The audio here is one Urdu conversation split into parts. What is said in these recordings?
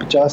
50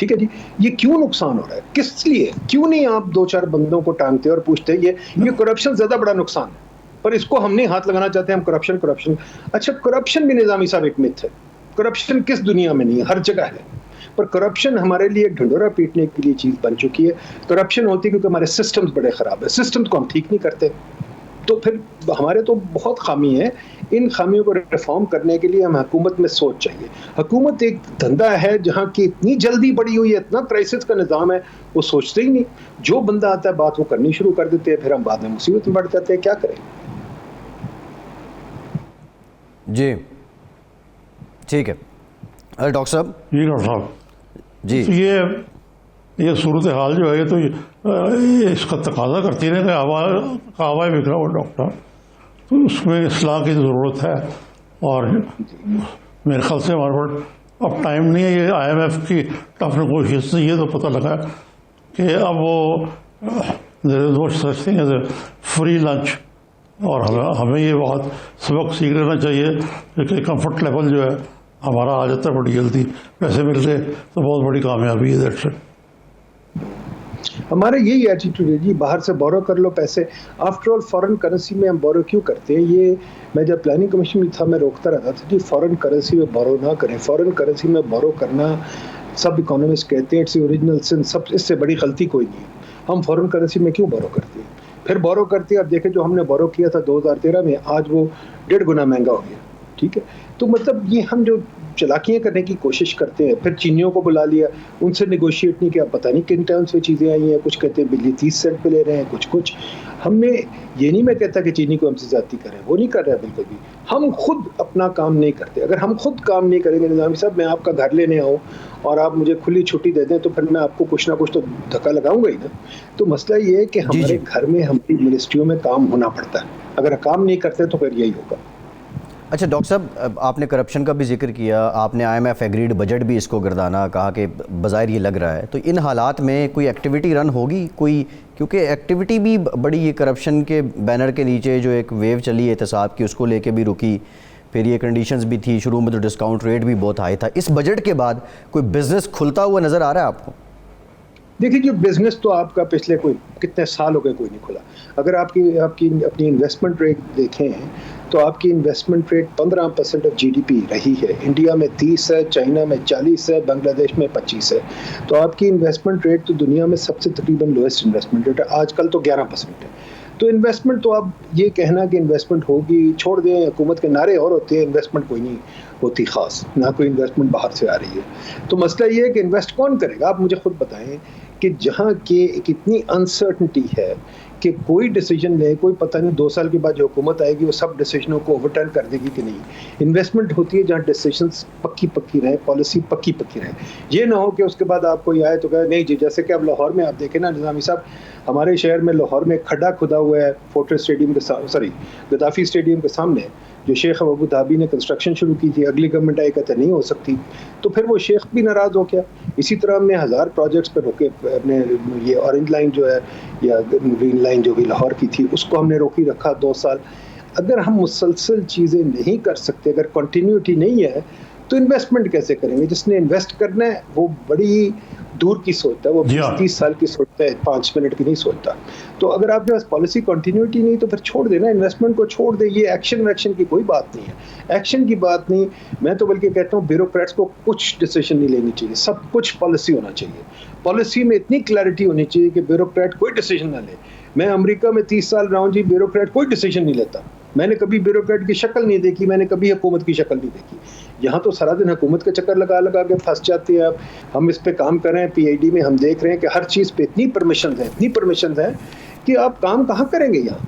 ٹھیک ہے جی. یہ کیوں نقصان ہو رہا ہے, کس لیے, کیوں نہیں آپ دو چار بندوں کو ٹانگتے اور پوچھتے یہ کرپشن زیادہ بڑا نقصان ہے, پر اس کو ہم نہیں ہاتھ لگانا چاہتے, ہم کرپشن. اچھا کرپشن بھی نظامی صاحب ایک مت ہے, کرپشن کس دنیا میں نہیں ہے, ہر جگہ ہے, پر کرپشن ہمارے لیے ڈھنڈورا پیٹنے کے لیے چیز بن چکی ہے. کرپشن ہوتی ہے کیونکہ ہمارے سسٹمز بڑے خراب ہیں, سسٹمز کو ہم ٹھیک نہیں کرتے, تو پھر ہمارے تو بہت خامی ہے. ان خامیوں کو ریفارم کرنے کے لیے ہم حکومت میں سوچ چاہیے. حکومت ایک دھندا ہے جہاں کی اتنی جلدی بڑی ہوئی ہے, اتنا کرائسس کا نظام ہے, وہ سوچتے ہی نہیں. جو بندہ آتا ہے بات وہ کرنی شروع کر دیتے ہیں, پھر ہم بعد میں مصیبت میں پڑ جاتے ہیں. کیا کریں؟ جی ٹھیک ہے. ڈاکٹر صاحب. جی ڈاکٹر صاحب جی یہ صورتحال جو ہے تو اس کا تقاضا کرتی ہے کہ آواز بکھرا ہوا ڈاکٹر, تو اس میں اصلاح کی ضرورت ہے. اور میرے خیال سے ہمارے پاس اب ٹائم نہیں ہے. یہ آئی ایم ایف کی ٹف نیگوشیشن سے یہ تو پتہ لگا کہ اب وہ فری لنچ, اور ہمیں یہ بہت سبق سیکھ لینا چاہیے کہ کمفرٹ لیول جو ہے ہمارا آ جاتا ہے بڑی جلدی, پیسے ملتے تو بہت بڑی کامیابی ہے. That's it. ہمارا یہی ایٹیٹیوڈ ہے جی, باہر سے بورو کر لو پیسے. آفٹر آل فارن کرنسی میں ہم بورو کیوں کرتے ہیں؟ یہ میں جب پلاننگ کمیشن میں تھا میں روکتا رہتا تھا جی, فارن کرنسی میں بورو نہ کریں. فارن کرنسی میں بورو کرنا سب اکانومسٹ کہتے ہیں اٹس اوریجنل سن, سب اس سے بڑی غلطی کوئی نہیں ہے. ہم فارن کرنسی میں کیوں بورو کرتے ہیں؟ پھر بورو کرتے ہیں. اب دیکھیں جو ہم نے بورو کیا تھا 2013 میں, آج وہ 1.5 گنا مہنگا ہو گیا. ٹھیک ہے, تو مطلب یہ ہم جو چلاکیاں کرنے کی کوشش کرتے ہیں, پھر چینیوں کو بلا لیا, ان سے نیگوشیٹ نہیں کیا, پتہ نہیں کن ٹرمز پہ چیزیں آئی ہیں. کچھ کہتے ہیں بجلی 30 سینٹ پہ لے رہے ہیں, کچھ ہم نے یہ نہیں میں کہتا کہ چینی کو ہم سے زیادتی کریں, وہ نہیں کر رہا بالکل بھی. ہم خود اپنا کام نہیں کرتے. اگر ہم خود کام نہیں کریں گے نظامی صاحب, میں آپ کا گھر لینے آؤں اور آپ مجھے کھلی چھٹی دے دیں تو پھر میں آپ کو کچھ نہ کچھ تو دھکا لگاؤں گا ہی نا. تو مسئلہ یہ ہے کہ ہمارے گھر میں ہماری منسٹریوں میں کام ہونا پڑتا ہے. اگر کام نہیں کرتے تو پھر یہی ہوگا. اچھا ڈاکٹر صاحب, آپ نے کرپشن کا بھی ذکر کیا, آپ نے I M F agreed budget بھی اس کو گردانا کہا کہ بظاہر یہ لگ رہا ہے, تو ان حالات میں کوئی ایکٹیویٹی رن ہوگی کوئی, کیونکہ ایکٹیویٹی بھی بڑی یہ کرپشن کے بینر کے نیچے جو ایک ویو چلی احتساب کی اس کو لے کے بھی رکی, پھر یہ کنڈیشنز بھی تھی, شروع میں تو ڈسکاؤنٹ ریٹ بھی بہت ہائی تھا. اس بجٹ کے بعد کوئی بزنس کھلتا ہوا نظر آ رہا ہے آپ کو؟ دیکھیے جی, بزنس تو آپ کا پچھلے کوئی کتنے سال ہو گئے کوئی نہیں کھلا. اگر آپ کی اپنی انویسٹمنٹ ریٹ دیکھیں تو آپ کی investment rate 15% of G D P رہی ہے. انڈیا میں 30 ہے, چائنا میں 40 ہے, بنگلہ دیش میں 25 ہے. تو آپ کی انویسٹمنٹ ریٹ تو دنیا میں سب سے تقریباً لوئسٹ انویسٹمنٹ ریٹ ہے. آج کل تو 11% ہے. تو انویسٹمنٹ تو آپ یہ کہنا کہ انویسٹمنٹ ہوگی چھوڑ دیں, حکومت کے نعرے اور ہوتے ہیں, انویسٹمنٹ کوئی نہیں ہوتی خاص, نہ کوئی انویسٹمنٹ باہر سے آ رہی ہے. تو مسئلہ یہ ہے کہ انویسٹ کون کرے گا؟ آپ مجھے خود بتائیں کہ جہاں کہ ایک اتنی انسرٹنٹی ہے کہ کوئی ڈیسیجن لے, کوئی پتہ نہیں 2 سال کے بعد جو حکومت آئے گی وہ سب ڈیسیجنوں کو اوور ٹرن کر دے گی کہ نہیں. انویسٹمنٹ ہوتی ہے جہاں ڈیسیجنس پکی رہے, پالیسی پکی رہے. یہ نہ ہو کہ اس کے بعد آپ کوئی آئے تو کہے نہیں جی, جیسے کہ اب لاہور میں آپ دیکھیں نا نظامی صاحب, ہمارے شہر میں لاہور میں کھڈا کھدا ہوا ہے فورٹریس اسٹیڈیم کے گدافی اسٹیڈیم کے سامنے, جو شیخ ابو دھابی نے کنسٹرکشن شروع کی تھی. اگلی گورنمنٹ آئی کہتے نہیں ہو سکتی, تو پھر وہ شیخ بھی ناراض ہو گیا. اسی طرح ہم نے 1000 پروجیکٹس پہ روکے. اپنے یہ اورنج لائن جو ہے یا گرین لائن جو بھی لاہور کی تھی, اس کو ہم نے روکی رکھا 2 سال. اگر ہم مسلسل چیزیں نہیں کر سکتے, اگر کنٹینیوٹی نہیں ہے, تو انویسٹمنٹ کیسے کریں گے؟ جس نے انویسٹ کرنا ہے وہ بڑی دور کی سوچتا ہے, وہ 20-30 سال کی سوچتا ہے, 5 منٹ کی نہیں سوچتا. تو اگر آپ کے پاس پالیسی کنٹینیوٹی نہیں تو پھر چھوڑ دینا, انویسٹمنٹ کو چھوڑ دے. یہ ایکشن کی کوئی بات نہیں ہے, ایکشن کی بات نہیں. میں تو بلکہ کہتا ہوں بیوروکریٹس کو کچھ ڈیسیژن نہیں لینی چاہیے, سب کچھ پالیسی ہونا چاہیے. پالیسی میں اتنی کلیئرٹی ہونی چاہیے کہ بیوروکریٹ کوئی ڈیسیژن نہ لے. میں امریکہ میں 30 سال رہا ہوں جی, بیوروکریٹ کوئی ڈیسیژن نہیں لیتا. میں نے کبھی بیوروکریٹ کی شکل نہیں دیکھی, میں نے کبھی حکومت کی شکل نہیں دیکھی. یہاں تو سارا دن حکومت کے چکر لگا کے پھنس جاتے ہیں. ہم اس پہ کام کر رہے ہیں, پی آئی ڈی میں ہم دیکھ رہے ہیں کہ ہر چیز پہ اتنی پرمیشنز ہیں کہ آپ کام کہاں کریں گے یہاں.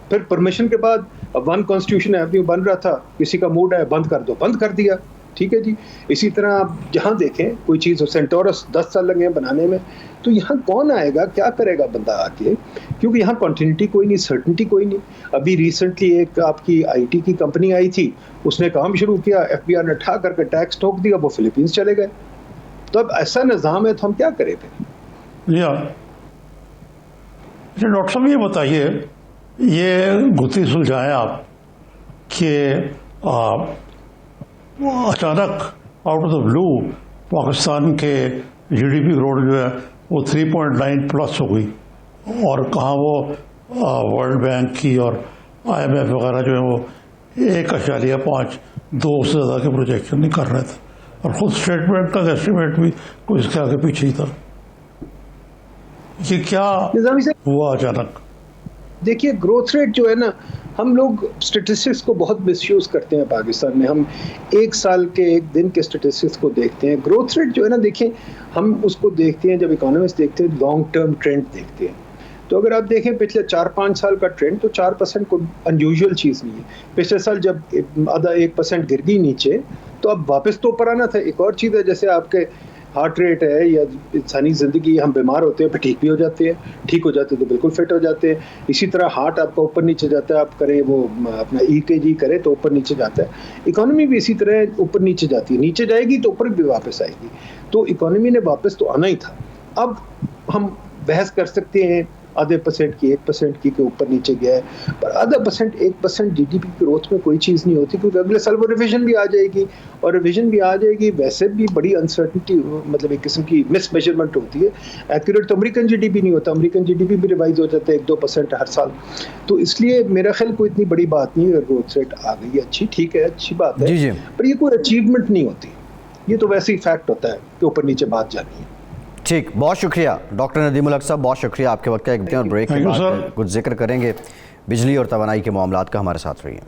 پھر پرمیشن کے بعد اب 1 کانسٹیٹیوشن ایونیو بن رہا تھا, کسی کا موڈ ہے بند کر دو, بند کر دیا. ٹھیک ہے جی. اسی طرح آپ جہاں دیکھیں کوئی چیز, سینٹورس 10 سال لگے ہیں بنانے میں, تو یہاں کون آئے گا, کیا کرے گا بندہ آ کے, کیونکہ یہاں کنٹینیوٹی کوئی نہیں, سرٹنٹی کوئی نہیں. ابھی ریسنٹلی ایک آپ کی آئی ٹی کی کمپنی آئی تھی, اس نے کام شروع کیا, ایف بی آر نے ٹھا کر کے ٹیکس ٹھوک دیا, وہ فلپینز چلے گئے. تو اب ایسا نظام ہے تو ہم کیا کریں پھر؟ ڈاکٹر صاحب یہ بتائیے, یہ گتھی سلجھائیں آپ کہ اچانک آؤٹ آف دا بلو پاکستان کے GDP growth جو ہے وہ 3.9 پلس ہو گئی، اور کہاں وہ ورلڈ بینک کی اور IMF وغیرہ جو ہے وہ 1.5-2 سے زیادہ کے پروجیکشن نہیں کر رہے تھے، اور خود اسٹیٹمنٹ کا ایسٹیمیٹ بھی کوئی اس کے آگے پیچھے ہی تھا. یہ کیا نظامی صاحب ہوا اچانک؟ دیکھیے گروتھ ریٹ جو ہے نا، ہم لوگ اسٹیٹسٹکس کو بہت مس یوز کرتے ہیں پاکستان میں. ہم ایک سال کے ایک دن کے اسٹیٹسٹکس کو دیکھتے ہیں. گروتھ ریٹ جو ہے نا، دیکھیں ہم اس کو دیکھتے ہیں جب اکانومسٹ دیکھتے ہیں لانگ ٹرم ٹرینڈ دیکھتے ہیں. تو اگر آپ دیکھیں پچھلے 4-5 سال کا ٹرینڈ، تو 4% کوئی انیوژل چیز نہیں ہے. پچھلے سال جب آدھا 1% گر گئی نیچے، تو اب واپس تو اوپر آنا تھا. ایک اور چیز ہے، جیسے آپ کے ہارٹ ریٹ ہے یا انسانی زندگی، ہم بیمار ہوتے ہیں پھر ٹھیک بھی ہو جاتے ہیں، ٹھیک ہو جاتے ہیں تو بالکل فٹ ہو جاتے ہیں. اسی طرح ہارٹ آپ کا اوپر نیچے جاتا ہے، آپ کریں وہ اپنا EKG کریں تو اوپر نیچے جاتا ہے. اکانومی بھی اسی طرح اوپر نیچے جاتی ہے، نیچے جائے گی تو اوپر بھی واپس آئے گی. تو اکانومی نے واپس تو آنا ہی تھا. اب ہم بحث کر سکتے ہیں آدھے % کی 1% کی کہ اوپر نیچے گیا ہے، پر آدھا % 1% GDP کی گروتھ میں کوئی چیز نہیں ہوتی، کیونکہ اگلے سال وہ ریویژن بھی آ جائے گی، اور ریویژن بھی آ جائے گی. ویسے بھی بڑی انسرٹنٹی، مطلب ایک قسم کی مس میجرمنٹ ہوتی ہے. ایکوریٹ تو امریکن GDP نہیں ہوتا، امریکن GDP بھی ریوائز ہو جاتا ہے 1-2% ہر سال. تو اس لیے میرا خیال کوئی اتنی بڑی بات نہیں ہے. اگر گروتھ ریٹ آ گئی ہے اچھی، ٹھیک ہے، اچھی بات ہے، جی پر یہ کوئی اچیومنٹ نہیں ہوتی. یہ تو ویسے ہی فیکٹ ہوتا ہے کہ اوپر نیچے بات جانی ہے. ٹھیک، بہت شکریہ ڈاکٹر ندیم الحق صاحب، بہت شکریہ آپ کے وقت کا. ایک اور بریک کے بعد کچھ ذکر کریں گے بجلی اور توانائی کے معاملات کا. ہمارے ساتھ رہیے.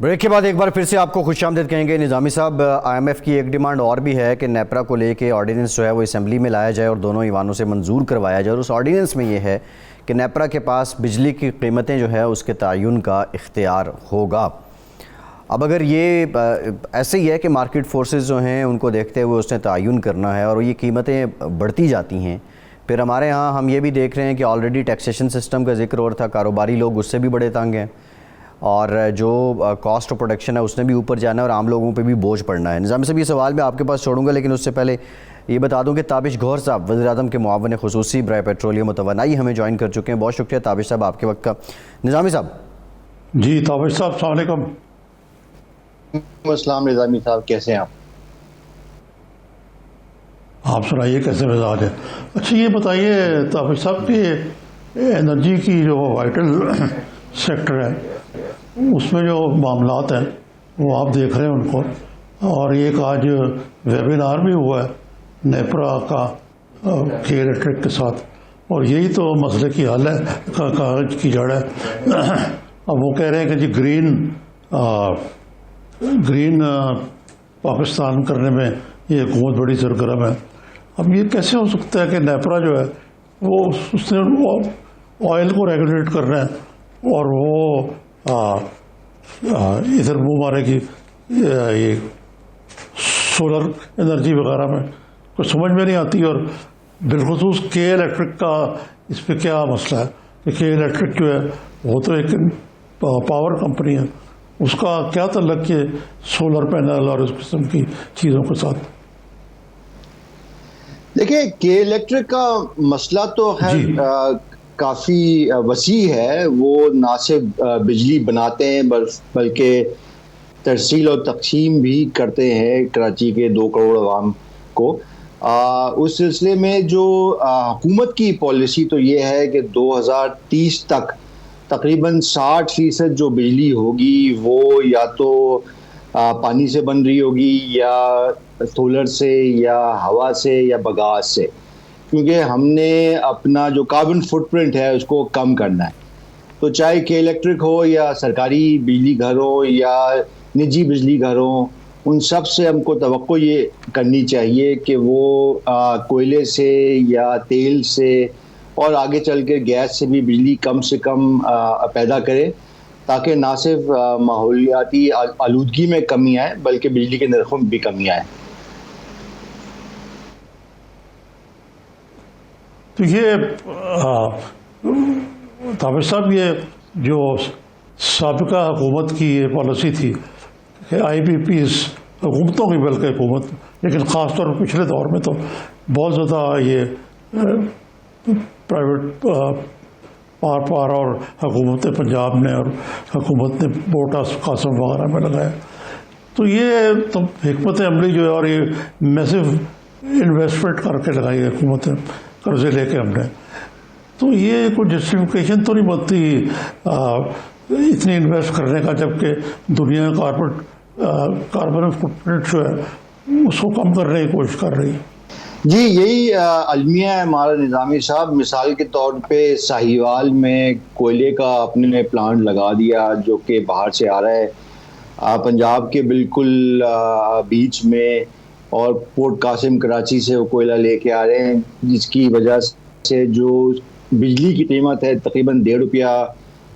بریک کے بعد ایک بار پھر سے آپ کو خوش آمدید کہیں گے. نظامی صاحب، IMF کی ایک ڈیمانڈ اور بھی ہے کہ نیپرا کو لے کے آرڈیننس جو ہے وہ اسمبلی میں لایا جائے اور دونوں ایوانوں سے منظور کروایا جائے. اور اس آرڈیننس میں یہ ہے کہ نیپرا کے پاس بجلی کی قیمتیں جو ہے اس کے تعین کا اختیار ہوگا. اب اگر یہ ایسے ہی ہے کہ مارکیٹ فورسز جو ہیں ان کو دیکھتے ہوئے اس نے تعین کرنا ہے اور یہ قیمتیں بڑھتی جاتی ہیں، پھر ہمارے ہاں ہم یہ بھی دیکھ رہے ہیں کہ آلریڈی ٹیکسیشن سسٹم کا ذکر اور تھا، کاروباری لوگ اس سے بھی بڑے تنگ ہیں، اور جو کاسٹ آف پروڈکشن ہے اس نے بھی اوپر جانا ہے اور عام لوگوں پہ بھی بوجھ پڑنا ہے. نظامی صاحب، یہ سوال میں آپ کے پاس چھوڑوں گا، لیکن اس سے پہلے یہ بتا دوں کہ تابش گوہر صاحب وزیر اعظم کے معاون خصوصی برائے پیٹرولیم و توانائی ہمیں جوائن کر چکے ہیں. بہت شکریہ تابش صاحب آپ کے وقت کا. نظامی صاحب. جی تابش صاحب، السلام علیکم. السلام نظامی صاحب، کیسے ہیں آپ؟ آپ سنائیے کیسے مزاج ہے. اچھا یہ بتائیے تابش صاحب کہ انرجی کی جو وائٹل سیکٹر ہے اس میں جو معاملات ہیں وہ آپ دیکھ رہے ہیں ان کو، اور ایک آج ویبینار بھی ہوا ہے نیپرا کا کے الیکٹرک کے ساتھ، اور یہی تو مسئلے کی حل ہے، کاغذ کی جڑ ہے. اب وہ کہہ رہے ہیں کہ جی گرین پاکستان کرنے میں یہ حکومت بڑی سرگرم ہے. اب یہ کیسے ہو سکتا ہے کہ نیپرا جو ہے وہ اس نے آئل کو ریگولیٹ کر رہے ہیں اور وہ ادھر منہ مارے گی یہ سولر انرجی وغیرہ میں کچھ سمجھ میں نہیں آتی. اور بالخصوص کے الیکٹرک کا اس پہ کیا مسئلہ ہے کہ کے الیکٹرک جو ہے وہ تو ایک پاور کمپنی ہے، اس کا کیا تعلق ہے سولر پینل اور اس قسم کی چیزوں کے ساتھ؟ دیکھیں، کے الیکٹرک کا مسئلہ تو خیر کافی وسیع ہے. وہ نہ صرف بجلی بناتے ہیں بلکہ ترسیل اور تقسیم بھی کرتے ہیں کراچی کے 2 کروڑ عوام کو. اس سلسلے میں جو حکومت کی پالیسی تو یہ ہے کہ 2030 تک تقریباً 60% جو بجلی ہوگی وہ یا تو پانی سے بن رہی ہوگی یا سولر سے یا ہوا سے یا بگاس سے، کیونکہ ہم نے اپنا جو کاربن فٹ پرنٹ ہے اس کو کم کرنا ہے. تو چاہے کہ الیکٹرک ہو یا سرکاری بجلی گھر ہو یا نجی بجلی گھر ہوں، ان سب سے ہم کو توقع یہ کرنی چاہیے کہ وہ کوئلے سے یا تیل سے اور آگے چل کے گیس سے بھی بجلی کم سے کم پیدا کرے، تاکہ نہ صرف ماحولیاتی آلودگی میں کمی آئے بلکہ بجلی کے نرخوں میں بھی کمی آئے. تو یہ تابش صاحب، یہ جو سابقہ حکومت کی یہ پالیسی تھی کہ IPPs حکومتوں کی بلکہ حکومت، لیکن خاص طور پر پچھلے دور میں تو بہت زیادہ یہ پرائیویٹ پار پار اور حکومت پنجاب نے اور حکومت نے بوٹا قاسم وغیرہ میں لگایا. تو یہ تو حکمت عملی جو ہے اور یہ میسو انویسٹمنٹ کر کے لگائی حکومت نے, قرضے لے کے ہم نے. تو یہ کوئی جسٹیفیکیشن تو نہیں بنتی اتنی انویسٹ کرنے کا, جبکہ دنیا کاربن فٹ پرنٹ جو ہے اس کو کم کرنے کی کوشش کر رہی ہے. جی یہی المیہ ہے ہمارا نظامی صاحب. مثال کے طور پہ ساہیوال میں کوئلے کا اپنے نے پلانٹ لگا دیا جو کہ باہر سے آ رہا ہے, پنجاب کے بالکل بیچ میں, اور پورٹ قاسم کراچی سے وہ کوئلہ لے کے آ رہے ہیں, جس کی وجہ سے جو بجلی کی قیمت ہے تقریباً ₹1.5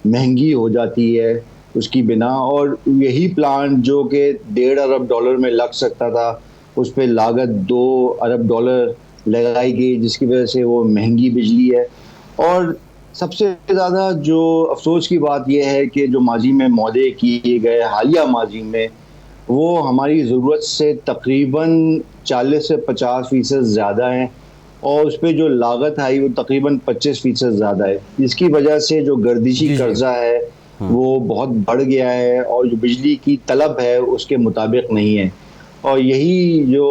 مہنگی ہو جاتی ہے اس کی بنا. اور یہی پلانٹ جو کہ $1.5 ارب میں لگ سکتا تھا, اس پہ لاگت $2 ارب لگائی گئی, جس کی وجہ سے وہ مہنگی بجلی ہے. اور سب سے زیادہ جو افسوس کی بات یہ ہے کہ جو ماضی میں معاہدے کیے گئے حالیہ ماضی میں, وہ ہماری ضرورت سے تقریباً 40 سے 50% زیادہ ہیں, اور اس پہ جو لاگت آئی وہ تقریباً 25% زیادہ ہے, جس کی وجہ سے جو گردشی قرضہ ہے وہ بہت بڑھ گیا ہے, اور جو بجلی کی طلب ہے اس کے مطابق نہیں ہے. اور یہی جو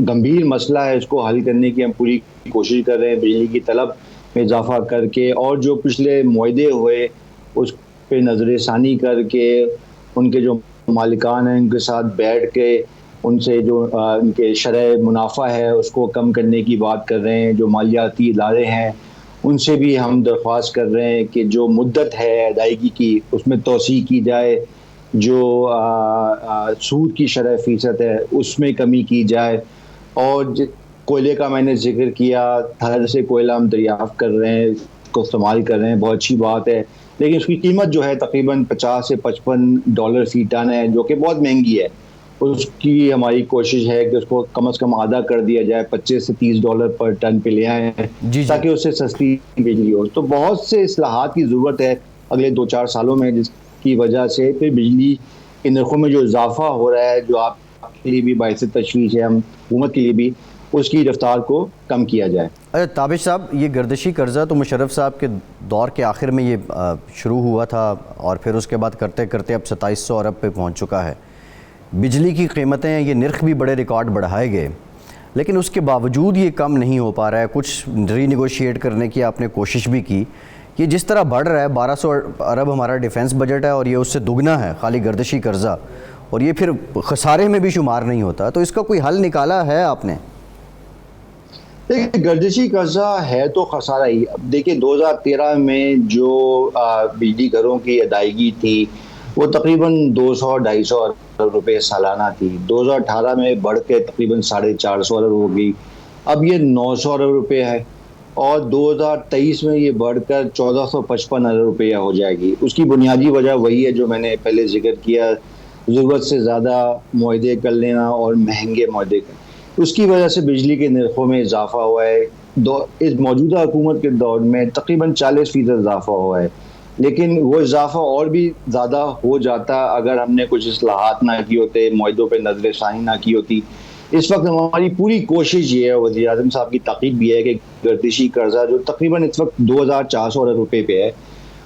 گمبھیر مسئلہ ہے اس کو حل کرنے کی ہم پوری کوشش کر رہے ہیں, بجلی کی طلب میں اضافہ کر کے, اور جو پچھلے معاہدے ہوئے اس پہ نظر ثانی کر کے, ان کے جو مالکان ہیں ان کے ساتھ بیٹھ کے ان سے جو ان کے شرح منافع ہے اس کو کم کرنے کی بات کر رہے ہیں. جو مالیاتی ادارے ہیں ان سے بھی ہم درخواست کر رہے ہیں کہ جو مدت ہے ادائیگی کی اس میں توسیع کی جائے, جو سود کی شرح فیصد ہے اس میں کمی کی جائے. اور کوئلے کا میں نے ذکر کیا, تھر سے کوئلہ ہم دریافت کر رہے ہیں, اس کو استعمال کر رہے ہیں, بہت اچھی بات ہے, لیکن اس کی قیمت جو ہے تقریباً $50 سے $55 فی ٹن ہے, جو کہ بہت مہنگی ہے. اس کی ہماری کوشش ہے کہ اس کو کم از کم آدھا کر دیا جائے, $25 سے $30 پر ٹن پہ لے آئیں, تاکہ اس سے سستی بجلی ہو. تو بہت سے اصلاحات کی ضرورت ہے اگلے 2-4 سالوں میں, جس کی وجہ سے پھر بجلی کے نرخوں میں جو اضافہ ہو رہا ہے, جو آپ کے لیے بھی باعث تشویش ہے, ہم حکومت کے لیے بھی, اس کی رفتار کو کم کیا جائے. تابش صاحب, یہ گردشی قرضہ تو مشرف صاحب کے دور کے آخر میں یہ شروع ہوا تھا, اور پھر اس کے بعد کرتے کرتے اب 2700 ارب پہ پہنچ چکا ہے. بجلی کی قیمتیں, یہ نرخ بھی بڑے ریکارڈ بڑھائے گئے, لیکن اس کے باوجود یہ کم نہیں ہو پا رہا ہے. کچھ ری نیگوشیٹ کرنے کی آپ نے کوشش بھی کی. یہ جس طرح بڑھ رہا ہے, 1200 ارب ہمارا ڈیفنس بجٹ ہے, اور یہ اس سے دگنا ہے خالی گردشی قرضہ, اور یہ پھر خسارے میں بھی شمار نہیں ہوتا. تو اس کا کوئی حل نکالا ہے آپ نے؟ دیکھیں, گردشی قرضہ ہے تو خسارہ ہی. اب دیکھیں 2013 میں جو بجلی گھروں کی ادائیگی تھی وہ تقریباً 200-250 ارب روپے سالانہ تھی. 2018 میں بڑھ کے تقریباً 450 ارب ہو گئی, اب یہ 900 ارب روپے ہے, اور 2023 میں یہ بڑھ کر 1455 ارب روپیہ ہو جائے گی. اس کی بنیادی وجہ وہی ہے جو میں نے پہلے ذکر کیا, ضرورت سے زیادہ معاہدے کر لینا اور مہنگے معاہدے کرنا. اس کی وجہ سے بجلی کے نرخوں میں اضافہ ہوا ہے. اس موجودہ حکومت کے دور میں تقریباً 40% اضافہ ہوا ہے, لیکن وہ اضافہ اور بھی زیادہ ہو جاتا اگر ہم نے کچھ اصلاحات نہ کی ہوتے, معاہدوں پہ نظر ثانی نہ کی ہوتی. اس وقت ہماری پوری کوشش یہ ہے, وزیر اعظم صاحب کی تاکید بھی ہے, کہ گردشی قرضہ جو تقریباً اس وقت 2400 ارب روپے پہ ہے,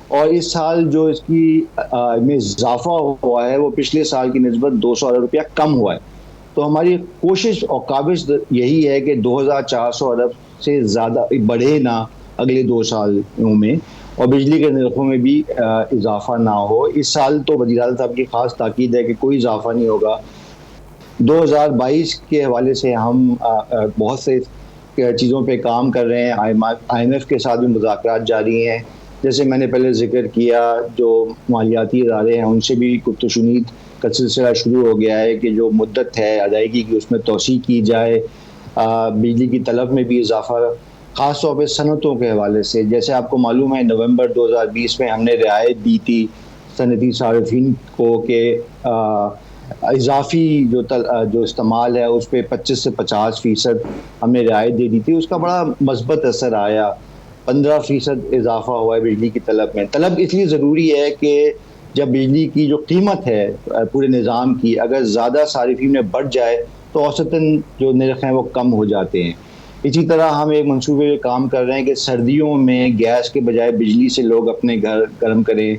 اور اس سال جو اس کی میں اضافہ ہوا ہے وہ پچھلے سال کی نسبت 200 ارب روپیہ کم ہوا ہے. تو ہماری کوشش اور کاوش یہی ہے کہ 2400 ارب سے زیادہ بڑھے نہ اگلے 2 سالوں میں, اور بجلی کے نرخوں میں بھی اضافہ نہ ہو. اس سال تو وزیر اعظم صاحب کی خاص تاکید ہے کہ کوئی اضافہ نہیں ہوگا. 2022 کے حوالے سے ہم بہت سے چیزوں پہ کام کر رہے ہیں. آئی ایم ایف کے ساتھ بھی مذاکرات جاری ہیں. جیسے میں نے پہلے ذکر کیا, جو مالیاتی ادارے ہیں ان سے بھی گفت و شنید کا سلسلہ شروع ہو گیا ہے کہ جو مدت ہے ادائیگی کی اس میں توسیع کی جائے. بجلی کی طلب میں بھی اضافہ, خاص طور پہ صنعتوں کے حوالے سے. جیسے آپ کو معلوم ہے نومبر 2020 میں ہم نے رعایت دی تھی صنعتی صارفین کو کہ اضافی جو استعمال ہے اس پہ 25 سے 50% ہم نے رعایت دے دی تھی. اس کا بڑا مثبت اثر آیا, 15% اضافہ ہوا ہے بجلی کی طلب میں. طلب اس لیے ضروری ہے کہ جب بجلی کی جو قیمت ہے پورے نظام کی اگر زیادہ صارفین میں بڑھ جائے تو اوسطاً جو نرخ ہیں وہ کم ہو جاتے ہیں. اسی طرح ہم ایک منصوبے پہ کام کر رہے ہیں کہ سردیوں میں گیس کے بجائے بجلی سے لوگ اپنے گھر گرم کریں،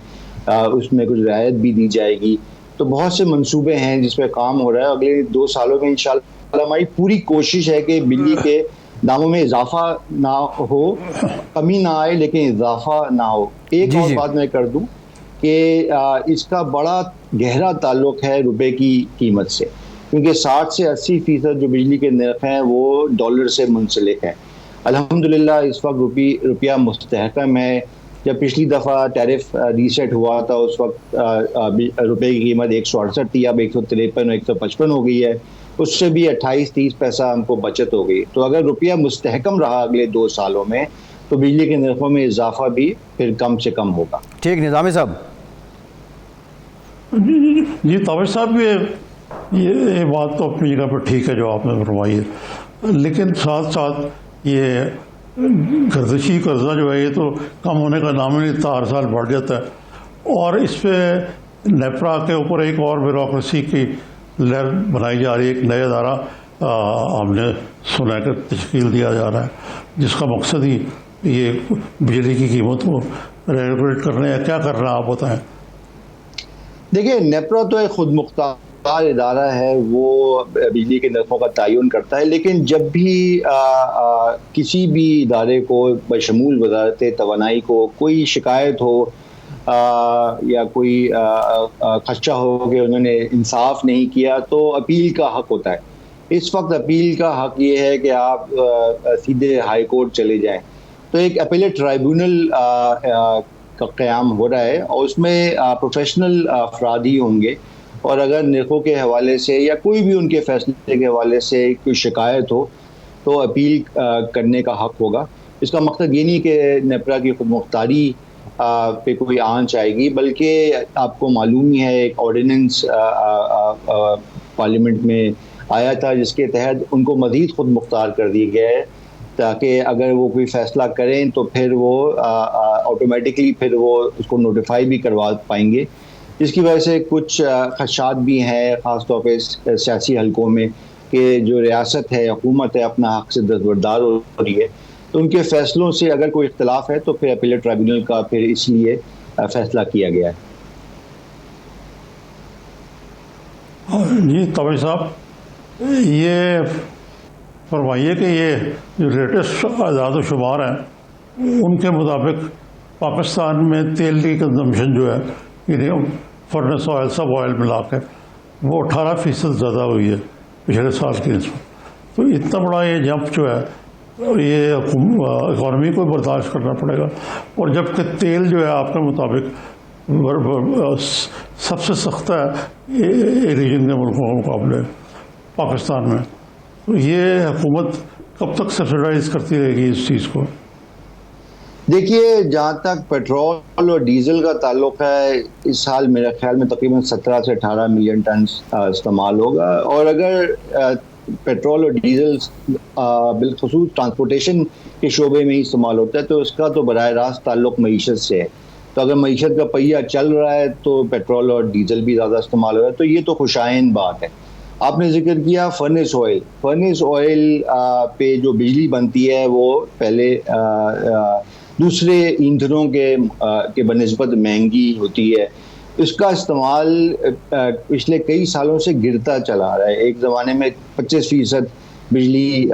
اس میں کچھ رعایت بھی دی جائے گی. تو بہت سے منصوبے ہیں جس پہ کام ہو رہا ہے. اگلے 2 سالوں میں انشاءاللہ ہماری پوری کوشش ہے کہ بجلی کے داموں میں اضافہ نہ ہو، کمی نہ آئے لیکن اضافہ نہ ہو. ایک اور بات میں کر دوں کہ اس کا بڑا گہرا تعلق ہے روپے کی قیمت سے، کیونکہ 60 سے 80% جو بجلی کے نرخ ہیں وہ ڈالر سے منسلک ہیں. الحمدللہ اس وقت روپیہ مستحکم ہے. جب پچھلی دفعہ ٹیرف ریسیٹ ہوا تھا اس وقت روپے کی قیمت 168 تھی، اب 153 اور 155 ہو گئی ہے. اس سے بھی 28-30 پیسہ ہم کو بچت ہو گئی. تو اگر روپیہ مستحکم رہا اگلے 2 سالوں میں تو بجلی کے نرخوں میں اضافہ بھی پھر کم سے کم ہوگا. ٹھیک نظامی صاحب. جی طاہر صاحب، یہ بات تو اپنی جگہ پر ٹھیک ہے جو آپ نے فرمائی ہے، لیکن ساتھ ساتھ یہ گردشی قرضہ جو ہے یہ تو کم ہونے کا نام ہی نہیں لیتا، ہر سال بڑھ جاتا ہے. اور اس پہ نیپرا کے اوپر ایک اور بیوروکریسی کی لہر بنائی جا رہی ہے. ایک نیا ادارہ ہم نے سنا کہ تشکیل دیا جا رہا ہے جس کا مقصد ہی یہ بجلی کی قیمت کو ریگولیٹ کرنا ہے. کیا کر رہا ہے آپ بتائیں؟ دیکھیں، نیپرا تو ایک خود مختار ادارہ ہے، وہ بجلی کے نرخوں کا تعین کرتا ہے. لیکن جب بھی کسی بھی ادارے کو بشمول وزارت توانائی کو کوئی شکایت ہو یا کوئی خدشہ ہو کہ انہوں نے انصاف نہیں کیا تو اپیل کا حق ہوتا ہے. اس وقت اپیل کا حق یہ ہے کہ آپ سیدھے ہائی کورٹ چلے جائیں. تو ایک اپیلیٹ ٹرائیبیونل کا قیام ہو رہا ہے اور اس میں پروفیشنل افراد ہی ہوں گے. اور اگر نرخوں کے حوالے سے یا کوئی بھی ان کے فیصلے کے حوالے سے کوئی شکایت ہو تو اپیل کرنے کا حق ہوگا. اس کا مقصد یہ نہیں کہ نیپرا کی خود مختاری پہ کوئی آنچ آئے گی، بلکہ آپ کو معلوم ہی ہے ایک آرڈیننس پارلیمنٹ میں آیا تھا جس کے تحت ان کو مزید خود مختار کر دیا گیا ہے تاکہ اگر وہ کوئی فیصلہ کریں تو پھر وہ آٹومیٹکلی پھر وہ اس کو نوٹیفائی بھی کروا پائیں گے. جس کی وجہ سے کچھ خدشات بھی ہیں خاص طور پہ سیاسی حلقوں میں کہ جو ریاست ہے، حکومت ہے، اپنا حق سے دستبردار ہو رہی ہے. تو ان کے فیصلوں سے اگر کوئی اختلاف ہے تو پھر اپیلیٹ ٹرائیبیونل کا پھر اس لیے فیصلہ کیا گیا ہے. جی طاہر صاحب، یہ فرمائیے کہ یہ جو لیٹسٹ اعداد و شمار ہیں ان کے مطابق پاکستان میں تیل کی کنزمپشن جو ہے یعنی فرنس آئل سب آئل ملا کے وہ 18% زیادہ ہوئی ہے پچھلے سال کی نسبت. تو اتنا بڑا یہ جمپ جو ہے یہ اکانومی کو برداشت کرنا پڑے گا. اور جبکہ تیل جو ہے آپ کے مطابق سب سے سخت ہے ریجن کے ملکوں کے مقابلے پاکستان میں. تو یہ حکومت کب تک سبسڈائز کرتی رہے گی اس چیز کو؟ دیکھیے، جہاں تک پیٹرول اور ڈیزل کا تعلق ہے اس سال میرے خیال میں تقریباً 17 سے 18 ملین ٹن استعمال ہوگا. اور اگر پیٹرول اور ڈیزل بالخصوص ٹرانسپورٹیشن کے شعبے میں ہی استعمال ہوتا ہے تو اس کا تو براہ راست تعلق معیشت سے ہے. تو اگر معیشت کا پہیہ چل رہا ہے تو پیٹرول اور ڈیزل بھی زیادہ استعمال ہو رہا ہے. تو یہ تو خوشائن بات ہے. آپ نے ذکر کیا فرنس آئل پہ جو بجلی بنتی ہے وہ پہلے دوسرے ایندھنوں کے بنسبت مہنگی ہوتی ہے. اس کا استعمال پچھلے کئی سالوں سے گرتا چلا رہا ہے. ایک زمانے میں 25% بجلی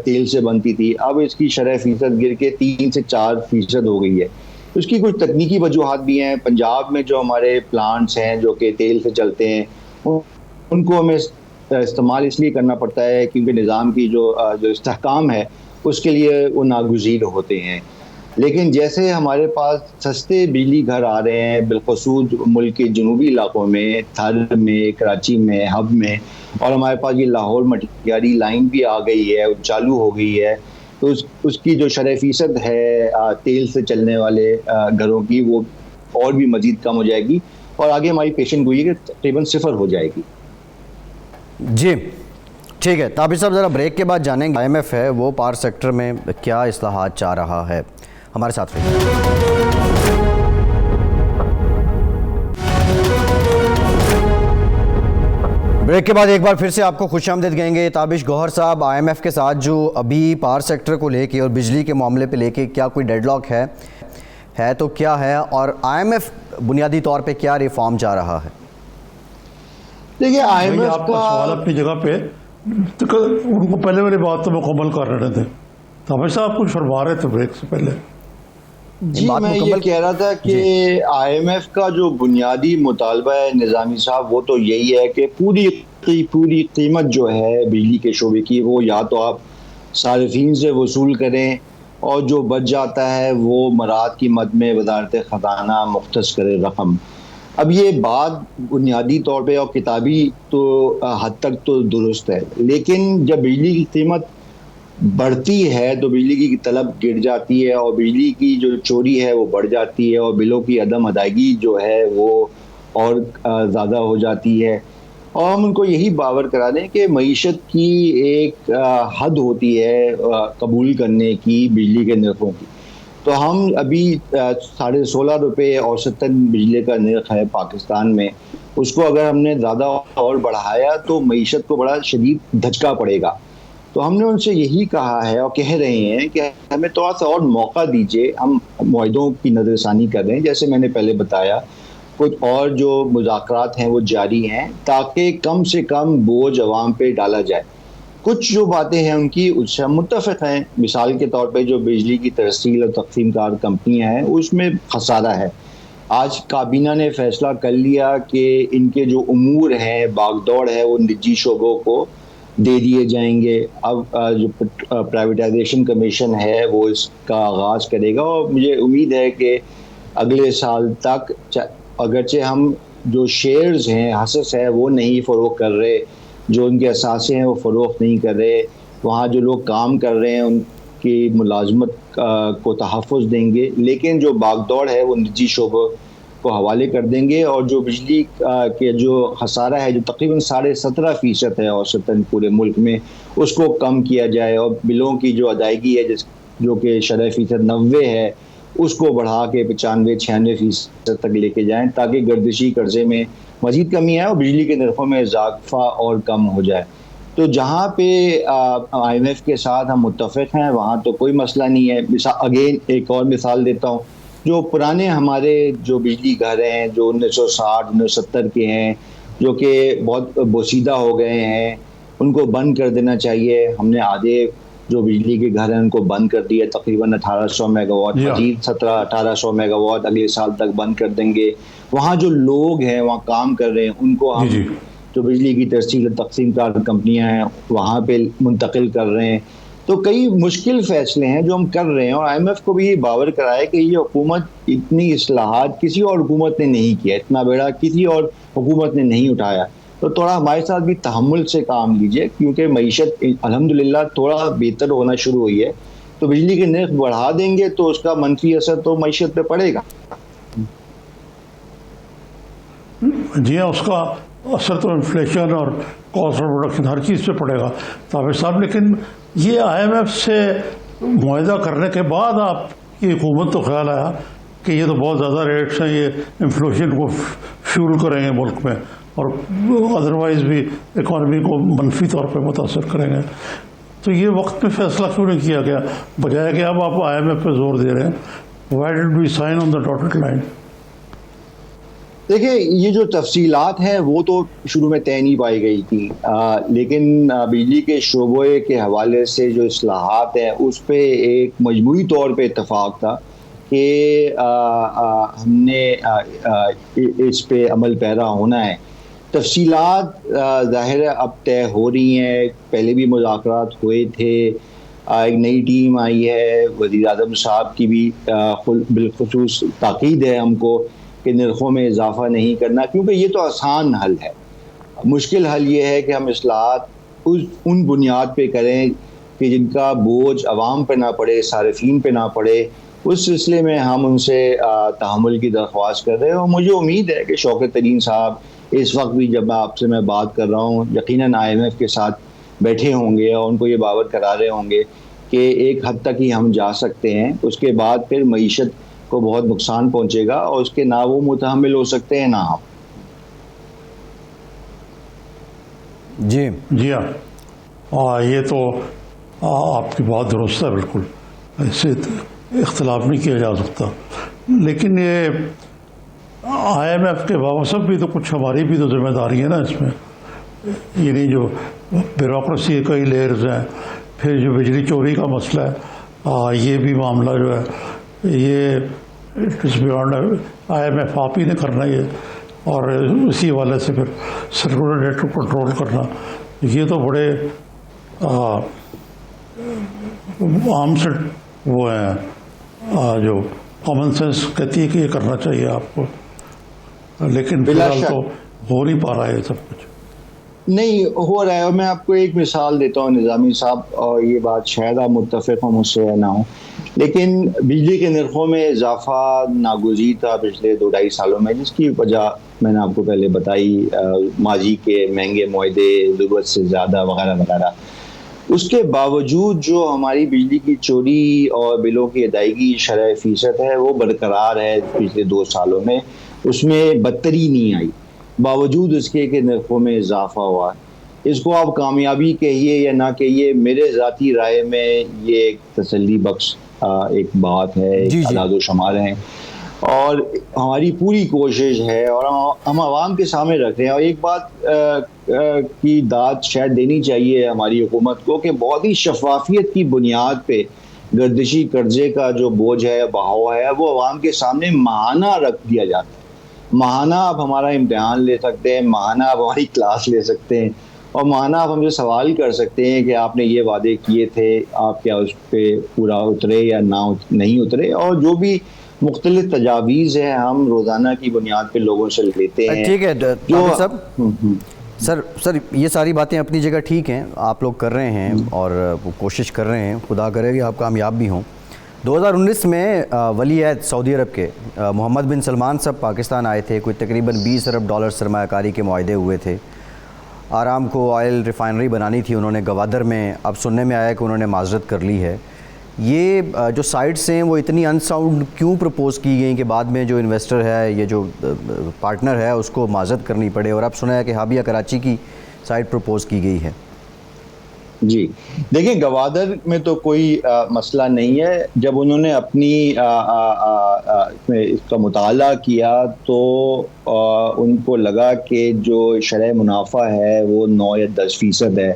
تیل سے بنتی تھی، اب اس کی شرح فیصد گر کے 3 سے 4% ہو گئی ہے. اس کی کچھ تکنیکی وجوہات بھی ہیں. پنجاب میں جو ہمارے پلانٹس ہیں جو کہ تیل سے چلتے ہیں ان کو ہمیں استعمال اس لیے کرنا پڑتا ہے کیونکہ نظام کی جو استحکام ہے اس کے لیے وہ ناگزیر ہوتے ہیں. لیکن جیسے ہمارے پاس سستے بجلی گھر آ رہے ہیں بالخصوص ملک کے جنوبی علاقوں میں، تھر میں، کراچی میں، ہب میں، اور ہمارے پاس یہ لاہور مٹیاری لائن بھی آ گئی ہے، چالو ہو گئی ہے، تو اس کی جو شرح فیصد ہے تیل سے چلنے والے گھروں کی وہ اور بھی مزید کم ہو جائے گی اور آگے ہماری پیشن گوئی ہے کہ تقریباً 0 ہو جائے گی. جی ٹھیک ہے طاہر صاحب، ذرا بریک کے بعد جانیں گے IMF ہے وہ پاور سیکٹر میں کیا اصلاحات چاہ رہا ہے. ہمارے ساتھ رہیے. بریک کے بعد ایک بار پھر سے آپ کو خوش آمدید کہیں گے. تابش گوہر صاحب, آئی ایم ایف کے ساتھ جو ابھی پاور سیکٹر کو لے کے اور بجلی کے معاملے پہ لے کے کیا کوئی ڈیڈ لاک ہے تو کیا ہے, اور آئی ایم ایف بنیادی طور پہ کیا ریفارم چاہ رہا ہے؟ دیکھیے آئی ایم ایف آپ کا سوال اپنی جگہ پہ, ان کو پہلے میری بات تو مکمل کر رہے تھے. تابش صاحب کچھ فرما رہے تھے بریک سے پہلے. جی میں یہ کہہ رہا تھا کہ آئی ایم ایف کا جو بنیادی مطالبہ ہے نظامی صاحب, وہ تو یہی ہے کہ پوری قیمت جو ہے بجلی کے شعبے کی وہ یا تو آپ صارفین سے وصول کریں, اور جو بچ جاتا ہے وہ مراعات کی مد میں وزارت خزانہ مختص کرے رقم. اب یہ بات بنیادی طور پہ اور کتابی تو حد تک تو درست ہے, لیکن جب بجلی کی قیمت بڑھتی ہے تو بجلی کی طلب گر جاتی ہے, اور بجلی کی جو چوری ہے وہ بڑھ جاتی ہے, اور بلوں کی عدم ادائیگی جو ہے وہ اور زیادہ ہو جاتی ہے. اور ہم ان کو یہی باور کرا دیں کہ معیشت کی ایک حد ہوتی ہے قبول کرنے کی بجلی کے نرخوں کی. تو ہم ابھی 16.5 روپے اوسطاً بجلی کا نرخ ہے پاکستان میں, اس کو اگر ہم نے زیادہ اور بڑھایا تو معیشت کو بڑا شدید دھچکا پڑے گا. تو ہم نے ان سے یہی کہا ہے اور کہہ رہے ہیں کہ ہمیں تھوڑا سا اور موقع دیجیے, ہم معاہدوں کی نظر ثانی کر رہے ہیں جیسے میں نے پہلے بتایا, کچھ اور جو مذاکرات ہیں وہ جاری ہیں تاکہ کم سے کم بوجھ عوام پہ ڈالا جائے. کچھ جو باتیں ہیں ان کی اس سے ہم متفق ہیں. مثال کے طور پہ جو بجلی کی ترسیل اور تقسیم کار کمپنیاں ہیں اس میں خسارہ ہے. آج کابینہ نے فیصلہ کر لیا کہ ان کے جو امور ہیں باغ دوڑ ہے وہ نجی شعبوں کو دے دیے جائیں گے. اب جو پرائیویٹائزیشن کمیشن ہے وہ اس کا آغاز کرے گا, اور مجھے امید ہے کہ اگلے سال تک اگرچہ ہم جو شیئرز ہیں حصص ہے وہ نہیں فروخت کر رہے, جو ان کے اثاثے ہیں وہ فروخت نہیں کر رہے, وہاں جو لوگ کام کر رہے ہیں ان کی ملازمت کو تحفظ دیں گے, لیکن جو باغ دوڑ ہے وہ نجی شعبوں کو حوالے کر دیں گے. اور جو بجلی کے جو خسارہ ہے جو تقریباً 17.5% ہے اوسطاً پورے ملک میں, اس کو کم کیا جائے, اور بلوں کی جو ادائیگی ہے جو کہ شرح فیصد 90 ہے اس کو بڑھا کے 95-96% تک لے کے جائیں تاکہ گردشی قرضے میں مزید کمی آئے اور بجلی کے نرخوں میں اضافہ اور کم ہو جائے. تو جہاں پہ آئی ایم ایف کے ساتھ ہم متفق ہیں وہاں تو کوئی مسئلہ نہیں ہے. اگین ایک اور مثال دیتا ہوں, جو پرانے ہمارے جو بجلی گھر ہیں جو 1960-1970 کے ہیں جو کہ بہت بوسیدہ ہو گئے ہیں, ان کو بند کر دینا چاہیے. ہم نے آدھے جو بجلی کے گھر ہیں ان کو بند کر دیا, تقریباً 1800 میگا واٹ, مزید 1700-1800 میگا واٹ اگلے سال تک بند کر دیں گے. وہاں جو لوگ ہیں وہاں کام کر رہے ہیں ان کو ہم جو بجلی کی ترسیل تقسیم کار کمپنیاں ہیں وہاں پہ منتقل کر رہے ہیں. تو کئی مشکل فیصلے ہیں جو ہم کر رہے ہیں, اور آئی ایم ایف کو بھی یہ باور کرایا کہ یہ حکومت اتنی اصلاحات کسی اور حکومت نے نہیں کیا, اتنا بیڑا کسی اور حکومت نے نہیں اٹھایا. تو تھوڑا ہمارے ساتھ بھی تحمل سے کام لیجئے, کیونکہ معیشت الحمدللہ تھوڑا بہتر ہونا شروع ہوئی ہے. تو بجلی کے نرخ بڑھا دیں گے تو اس کا منفی اثر تو معیشت پہ پڑے گا. جی ہاں, اس کا اثر تو انفلیشن اور کاسٹ آف پروڈکشن ہر چیز پہ پڑے گا تابش صاحب. لیکن یہ آئی ایم ایف سے معاہدہ کرنے کے بعد آپ کی حکومت تو خیال آیا کہ یہ تو بہت زیادہ ریٹس ہیں, یہ انفلیشن کو فیول کریں گے ملک میں اور ادروائز بھی اکانومی کو منفی طور پہ متاثر کریں گے. تو یہ وقت میں فیصلہ کیوں نہیں کیا گیا بجائے کہ اب آپ آئی ایم ایف پہ زور دے رہے ہیں؟ Why did we sign on the dotted line? دیکھیں یہ جو تفصیلات ہیں وہ تو شروع میں طے نہیں پائی گئی تھی, لیکن بجلی کے شعبے کے حوالے سے جو اصلاحات ہیں اس پہ ایک مجموعی طور پہ اتفاق تھا کہ ہم نے اس پہ عمل پیرا ہونا ہے. تفصیلات ظاہر ہے اب طے ہو رہی ہیں, پہلے بھی مذاکرات ہوئے تھے, ایک نئی ٹیم آئی ہے, وزیر اعظم صاحب کی بھی بالخصوص تاکید ہے ہم کو کہ نرخوں میں اضافہ نہیں کرنا, کیونکہ یہ تو آسان حل ہے. مشکل حل یہ ہے کہ ہم اصلاحات ان بنیاد پہ کریں کہ جن کا بوجھ عوام پہ نہ پڑے, صارفین پہ نہ پڑے. اس سلسلے میں ہم ان سے تحمل کی درخواست کر رہے ہیں, اور مجھے امید ہے کہ شوکت ترین صاحب اس وقت بھی جب آپ سے میں بات کر رہا ہوں یقیناً آئی ایم ایف کے ساتھ بیٹھے ہوں گے اور ان کو یہ باور کرا رہے ہوں گے کہ ایک حد تک ہی ہم جا سکتے ہیں, اس کے بعد پھر معیشت کو بہت نقصان پہنچے گا اور اس کے نہ وہ متحمل ہو سکتے ہیں نہ ہم. جی جی ہاں، یہ تو آپ کی بات درست ہے، بالکل اس سے اختلاف نہیں کیا جا سکتا. لیکن یہ IMF کے باوجود بھی تو کچھ ہماری بھی تو ذمہ داری ہے نا اس میں. یعنی جو بیوروکریسی کے کئی لیئرز ہیں، پھر جو بجلی چوری کا مسئلہ ہے، یہ بھی معاملہ جو ہے یہ IMF آپ ہی نے کرنا ہے، اور اسی حوالے سے پھر سرکولر ڈیٹ کو کنٹرول کرنا، یہ تو بڑے عام سے وہ ہیں جو کامن سینس کہتی ہے کہ یہ کرنا چاہیے آپ کو. لیکن فی الحال تو ہو نہیں پا رہا ہے سب کچھ. نہیں ہو رہا ہے. اور میں آپ کو ایک مثال دیتا ہوں نظامی صاحب، اور یہ بات شاید آپ متفق ہوں مجھ سے یا نہ ہوں، لیکن بجلی کے نرخوں میں اضافہ ناگزیر تھا پچھلے 2-2.5 سالوں میں، جس کی وجہ میں نے آپ کو پہلے بتائی، ماضی کے مہنگے معاہدے، ضرورت سے زیادہ وغیرہ وغیرہ. اس کے باوجود جو ہماری بجلی کی چوری اور بلوں کی ادائیگی شرح فیصد ہے وہ برقرار ہے پچھلے 2 سالوں میں، اس میں بدتری نہیں آئی، باوجود اس کے کہ نرخوں میں اضافہ ہوا. اس کو آپ کامیابی کہیے یا نہ کہیے، میرے ذاتی رائے میں یہ ایک تسلی بخش ایک بات ہے، ایک اعداد و شمار ہیں، اور ہماری پوری کوشش ہے اور ہم عوام کے سامنے رکھ رہے ہیں. اور ایک بات کی داد شاید دینی چاہیے ہماری حکومت کو کہ بہت ہی شفافیت کی بنیاد پہ گردشی قرضے کا جو بوجھ ہے، بہاؤ ہے، وہ عوام کے سامنے ماہانہ رکھ دیا جاتا ہے. ماہانہ آپ ہمارا امتحان لے سکتے ہیں، ماہانہ آپ ہماری کلاس لے سکتے ہیں، اور ماہانہ آپ ہم سے سوال کر سکتے ہیں کہ آپ نے یہ وعدے کیے تھے، آپ کیا اس پہ پورا اترے یا نہیں اترے. اور جو بھی مختلف تجاویز ہیں ہم روزانہ کی بنیاد پہ لوگوں سے لیتے ہیں. ٹھیک ہے سر یہ ساری باتیں اپنی جگہ ٹھیک ہیں، آپ لوگ کر رہے ہیں اور کوشش کر رہے ہیں، خدا کرے کہ آپ کامیاب بھی ہوں. 2019 میں ولی عہد سعودی عرب کے محمد بن سلمان صاحب پاکستان آئے تھے، کوئی تقریباً $20 ارب سرمایہ کاری کے معاہدے ہوئے تھے. آرام کو آئل ریفائنری بنانی تھی انہوں نے گوادر میں، اب سننے میں آیا کہ انہوں نے معذرت کر لی ہے. یہ جو سائٹس ہیں وہ اتنی انساؤنڈ کیوں پرپوز کی گئیں کہ بعد میں جو انویسٹر ہے، یہ جو پارٹنر ہے، اس کو معذرت کرنی پڑے؟ اور اب سنا ہے کہ ہابیہ کراچی کی سائٹ پرپوز کی گئی ہے. جی دیکھیں، گوادر میں تو کوئی مسئلہ نہیں ہے. جب انہوں نے اپنی اس کا مطالعہ کیا تو ان کو لگا کہ جو شرح منافع ہے وہ 9 یا 10% ہے،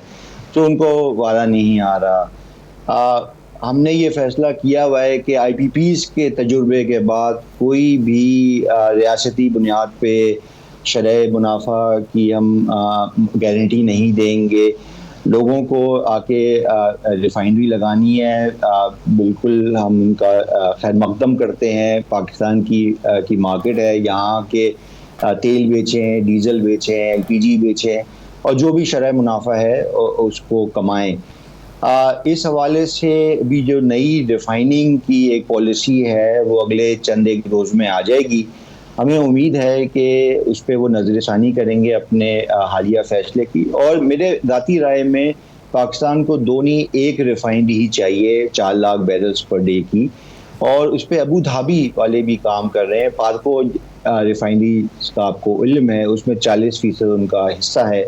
تو ان کو وعدہ نہیں آ رہا. ہم نے یہ فیصلہ کیا ہوا ہے کہ IPPs کے تجربے کے بعد کوئی بھی ریاستی بنیاد پہ شرح منافع کی ہم گارنٹی نہیں دیں گے. لوگوں کو آ کے ریفائنری لگانی ہے، بالکل ہم ان کا خیر مقدم کرتے ہیں. پاکستان کی مارکیٹ ہے، یہاں کے تیل بیچیں، ڈیزل بیچیں، LPG بیچیں، اور جو بھی شرح منافع ہے اس کو کمائیں. اس حوالے سے بھی جو نئی ریفائننگ کی ایک پالیسی ہے وہ اگلے چند ایک روز میں آ جائے گی. ہمیں امید ہے کہ اس پہ وہ نظر ثانی کریں گے اپنے حالیہ فیصلے کی. اور میرے ذاتی رائے میں پاکستان کو 2 نہیں 1 ریفائنری ہی چاہیے 4 لاکھ بیرلز پر ڈے کی، اور اس پہ ابو دھابی والے بھی کام کر رہے ہیں. پارکو ریفائنری کا آپ کو علم ہے، اس میں 40% ان کا حصہ ہے.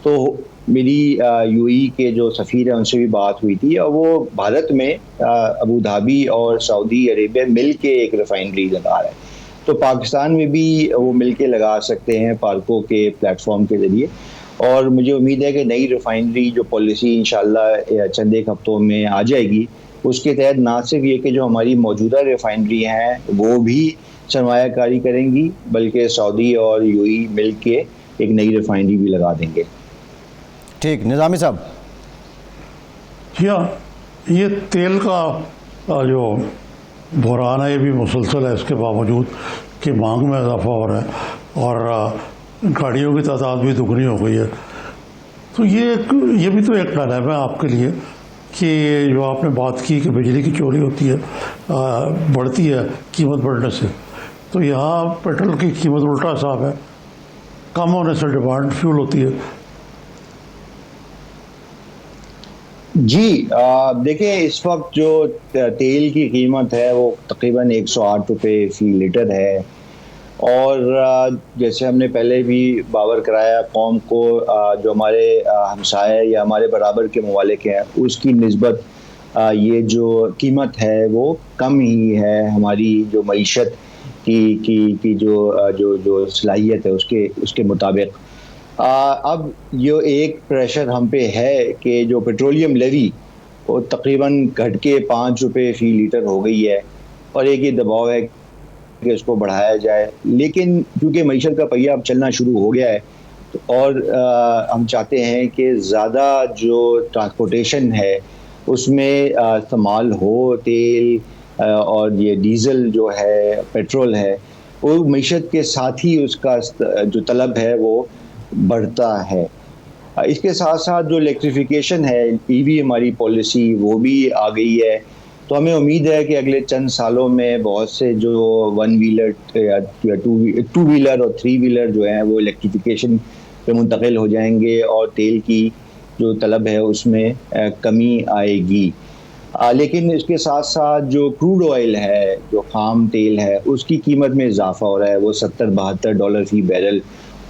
تو میری UAE کے جو سفیر ہیں ان سے بھی بات ہوئی تھی، اور وہ بھارت میں ابو دھابی اور سعودی عربیہ مل کے ایک ریفائنری لگا رہے ہیں. تو پاکستان میں بھی وہ مل کے لگا سکتے ہیں پارکو کے پلیٹ فارم کے ذریعے. اور مجھے امید ہے کہ نئی ریفائنری جو پالیسی انشاءاللہ چند ایک ہفتوں میں آ جائے گی، اس کے تحت نہ صرف یہ کہ جو ہماری موجودہ ریفائنری ہیں وہ بھی سرمایہ کاری کریں گی، بلکہ سعودی اور UAE مل کے ایک نئی ریفائنری بھی لگا دیں گے. ٹھیک، نظامی صاحب. یہ تیل کا جو بحران ہے یہ بھی مسلسل ہے، اس کے باوجود کہ مانگ میں اضافہ ہو رہا ہے اور گاڑیوں کی تعداد بھی دگنی ہو گئی ہے. تو یہ بھی تو ایک ڈائلیما ہے آپ کے لیے کہ جو آپ نے بات کی کہ بجلی کی چوری ہوتی ہے، بڑھتی ہے قیمت بڑھنے سے، تو یہاں پیٹرول کی قیمت الٹا حساب ہے، کم ہونے سے ڈیمانڈ فیول ہوتی ہے. جی دیکھیں، اس وقت جو تیل کی قیمت ہے وہ تقریباً 108 روپے فی لیٹر ہے. اور جیسے ہم نے پہلے بھی باور کرایا قوم کو، جو ہمارے ہمسائے یا ہمارے برابر کے ممالک ہیں اس کی نسبت یہ جو قیمت ہے وہ کم ہی ہے ہماری جو معیشت کی جو صلاحیت ہے اس کے مطابق۔ اب یہ ایک پریشر ہم پہ ہے کہ جو پیٹرولیم لیوی وہ تقریباً گھٹ کے 5 روپے فی لیٹر ہو گئی ہے، اور ایک یہ دباؤ ہے کہ اس کو بڑھایا جائے، لیکن کیونکہ معیشت کا پہیہ اب چلنا شروع ہو گیا ہے اور ہم چاہتے ہیں کہ زیادہ جو ٹرانسپورٹیشن ہے اس میں استعمال ہو تیل اور یہ ڈیزل جو ہے پیٹرول ہے، وہ معیشت کے ساتھ ہی اس کا جو طلب ہے وہ بڑھتا ہے۔ اس کے ساتھ ساتھ جو الیکٹریفیکیشن ہے، ای وی ہماری پالیسی وہ بھی آ گئی ہے، تو ہمیں امید ہے کہ اگلے چند سالوں میں بہت سے جو 1 ویلر یا 2 ویلر اور 3 ویلر جو ہیں وہ الیکٹریفیکیشن پہ منتقل ہو جائیں گے، اور تیل کی جو طلب ہے اس میں کمی آئے گی۔ لیکن اس کے ساتھ ساتھ جو کروڈ آئل ہے، جو خام تیل ہے، اس کی قیمت میں اضافہ ہو رہا ہے، وہ $70-72 فی بیرل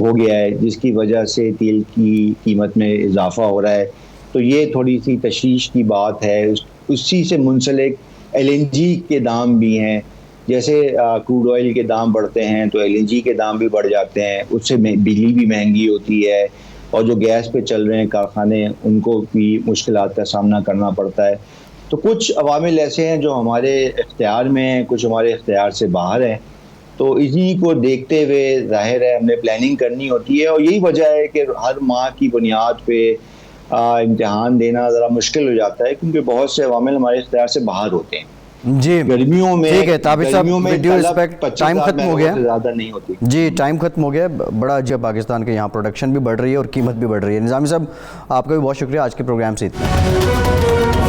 ہو گیا ہے، جس کی وجہ سے تیل کی قیمت میں اضافہ ہو رہا ہے۔ تو یہ تھوڑی سی تشویش کی بات ہے۔ اسی سے منسلک LNG کے دام بھی ہیں، جیسے کروڈ آئل کے دام بڑھتے ہیں تو LNG کے دام بھی بڑھ جاتے ہیں، اس سے بجلی بھی مہنگی ہوتی ہے، اور جو گیس پہ چل رہے ہیں کارخانے ان کو بھی مشکلات کا سامنا کرنا پڑتا ہے۔ تو کچھ عوامل ایسے ہیں جو ہمارے اختیار میں ہیں، کچھ ہمارے اختیار سے باہر ہیں، تو اسی کو دیکھتے ہوئے ظاہر ہے ہم نے پلاننگ کرنی ہوتی ہے، اور یہی وجہ ہے کہ ہر ماہ کی بنیاد پہ امتحان دینا ذرا مشکل ہو جاتا ہے، کیونکہ بہت سے عوامل ہمارے اختیار سے باہر ہوتے ہیں۔ جی گرمیوں میں ٹھیک ہے طابق صاحب، ود ڈیو ریسپیکٹ ٹائم ختم ہو گیا، زیادہ نہیں ہوتی۔ جی ٹائم ختم ہو گیا۔ بڑا اچھا، پاکستان کے یہاں پروڈکشن بھی بڑھ رہی ہے اور قیمت بھی بڑھ رہی ہے۔ نظامی صاحب آپ کا بھی بہت شکریہ، آج کے پروگرام سے اتنا۔